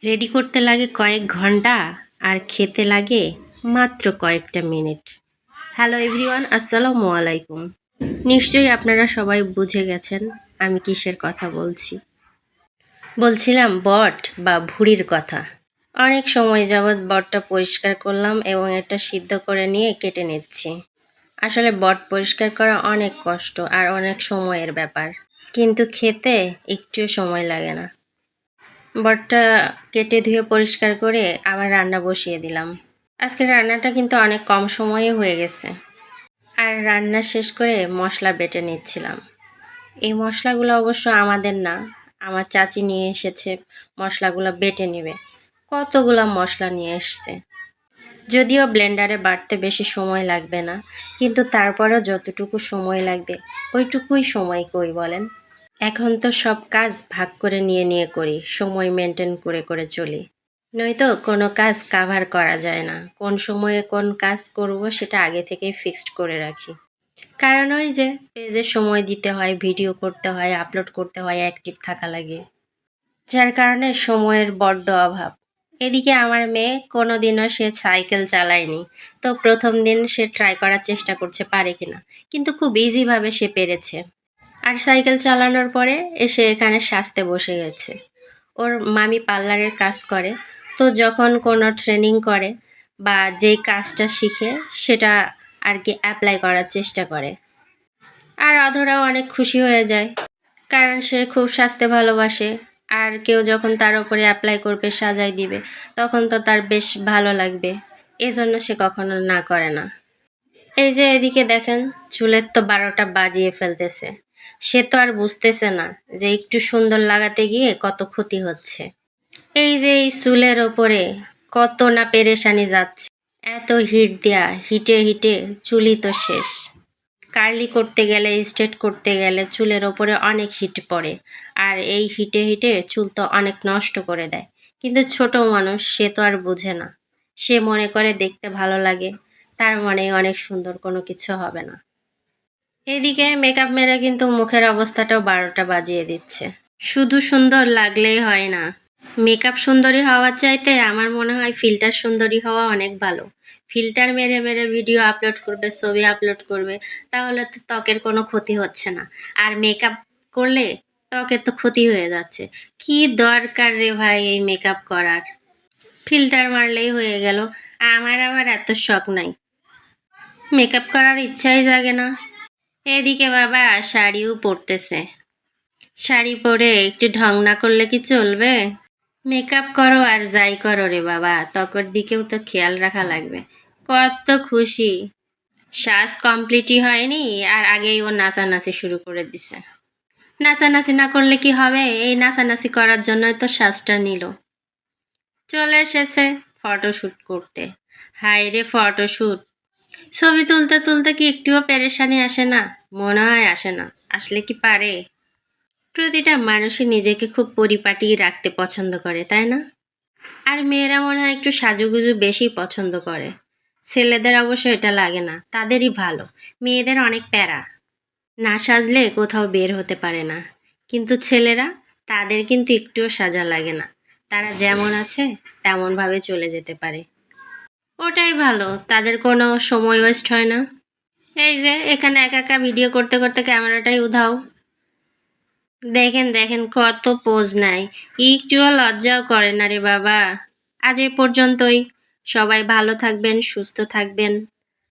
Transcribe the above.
Ready করতে লাগে কয়েক ঘন্টা আর খেতে লাগে মাত্র কয়েকটা মিনিট। হ্যালো এভরিওয়ান, আসসালামু আলাইকুম। নিশ্চয়ই আপনারা সবাই বুঝে গেছেন আমি কিসের কথা বলছি। বলছিলাম বট বা ভুঁড়ির কথা। অনেক সময় যাবৎ বটটা পরিষ্কার করলাম এবং এটা সিদ্ধ করে নিয়ে কেটে নিচ্ছি। আসলে বট পরিষ্কার করা অনেক কষ্ট আর অনেক সময়ের ব্যাপার, কিন্তু খেতে একটুও সময় লাগে না। বটটা কেটে ধুয়ে পরিষ্কার করে আবার রান্না বসিয়ে দিলাম। আজকে রান্নাটা কিন্তু অনেক কম সময়ে হয়ে গেছে। আর রান্না শেষ করে মশলা বেটে নিচ্ছিলাম। এই মশলাগুলো অবশ্য আমাদের না, আমার চাচি নিয়ে এসেছে, মশলাগুলো বেটে নেবে। কতগুলা মশলা নিয়ে এসছে। যদিও ব্লেন্ডারে বাটতে বেশি সময় লাগবে না, কিন্তু তারপরেও যতটুকু সময় লাগবে ওইটুকুই সময় কই বলেন। এখন তো সব কাজ ভাগ করে নিয়ে নিয়ে করি, সময় মেনটেন করে করে চলি। নয়তো কোনো কাজ কাভার করা যায় না, কোন সময়ে কোন কাজ করব সেটা আগে থেকেই ফিক্সড করে রাখি। কারণ ওই যে পেজে সময় দিতে হয়, ভিডিও করতে হয়, আপলোড করতে হয়, অ্যাক্টিভ থাকা লাগে, যার কারণে সময়ের বড্ড অভাব। এদিকে আমার মেয়ে কোনোদিনও সে সাইকেল চালায়নি, তো প্রথম দিন সে ট্রাই করার চেষ্টা করছে পারে কিনা, কিন্তু খুব ইজিভাবে সে পেরেছে। আর সাইকেল চালানোর পরে এসে এখানে সাজতে বসে গেছে। ওর মামি পার্লারের কাজ করে, তো যখন কোনো ট্রেনিং করে বা যেই কাজটা শিখে সেটা আর কি অ্যাপ্লাই করার চেষ্টা করে। আর অধরাও অনেক খুশি হয়ে যায়, কারণ সে খুব সাজতে ভালোবাসে। আর কেউ যখন তার উপরে অ্যাপ্লাই করবে, সাজাই দিবে, তখন তো তার বেশ ভালো লাগবে। এজন্য সে কখনো না করে না। এই যে এদিকে দেখেন, চুলের তো 12টা বাজিয়ে ফেলতেছে। সে তো আর বুঝতেছে না যে একটু সুন্দর লাগাতে গিয়ে কত ক্ষতি হচ্ছে। এই যে এই চুলের ওপরে কত না পেরেশানি যাচ্ছে। এত হিট দেয়া, হিটে হিটে চুলই তো শেষ। কার্লি করতে গেলে, স্ট্রেট করতে গেলে চুলের ওপরে অনেক হিট পড়ে। আর এই হিটে হিটে চুল তো অনেক নষ্ট করে দেয়। কিন্তু ছোট মানুষ, সে তো আর বুঝে না। সে মনে করে দেখতে ভালো লাগে, তার মানে অনেক সুন্দর কোনো কিছু হবে না। এদিকে মেকআপ মেরে কিন্তু মুখের অবস্থাটাও 12টা বাজিয়ে দিচ্ছে। শুধু সুন্দর লাগলেই হয় না, মেকআপ সুন্দরী হওয়ার চাইতে আমার মনে হয় ফিল্টার সুন্দরী হওয়া অনেক ভালো। ফিল্টার মেরে মেরে ভিডিও আপলোড করবে, ছবি আপলোড করবে, তাহলে তো ত্বকের কোনো ক্ষতি হচ্ছে না। আর মেকআপ করলে ত্বকের তো ক্ষতি হয়ে যাচ্ছে। কি দরকার রে ভাই এই মেকআপ করার? ফিল্টার মারলেই হয়ে গেল। আমার আবার এত শখ নাই, মেকআপ করার ইচ্ছাই জাগে না। এদিকে বাবা শাড়িও পরতেছে। শাড়ি পরে একটু ঢং না করলে কি চলবে? মেকআপ করো আর যাই করো রে বাবা, ত্বকের দিকেও তো খেয়াল রাখা লাগবে। কত খুশি, সাজ কমপ্লিটই হয়নি আর আগেই ও নাচানাচি শুরু করে দিছে। নাচানাচি না করলে কি হবে? এই নাচানাচি করার জন্যই তো সাজটা নিল। চলে এসেছে ফটোশ্যুট করতে। হাই রে ফটোশ্যুট! ছবি তুলতে তুলতে কি একটুও পেরেশানি আসে না? মনে হয় আসে না। আসলে কি পারে? প্রতিটা মানুষই নিজেকে খুব পরিপাটি রাখতে পছন্দ করে, তাই না? আর মেয়েরা মনে হয় একটু সাজুগুজু বেশি পছন্দ করে। ছেলেদের অবশ্য এটা লাগে না, তাদেরই ভালো। মেয়েদের অনেক প্যারা, না সাজলে কোথাও বের হতে পারে না। কিন্তু ছেলেরা, তাদের কিন্তু একটুও সাজা লাগে না। তারা যেমন আছে তেমনভাবে চলে যেতে পারে। ওটাই ভালো, তাদের কোনো সময় ওয়েস্ট হয় না। এই যে এখানে একা একা ভিডিও করতে করতে ক্যামেরাটাই উধাও। দেখেন দেখেন কত পোজ নাই, একটুও লজ্জাও করে না রে বাবা। আজ এ পর্যন্তই। সবাই ভালো থাকবেন, সুস্থ থাকবেন।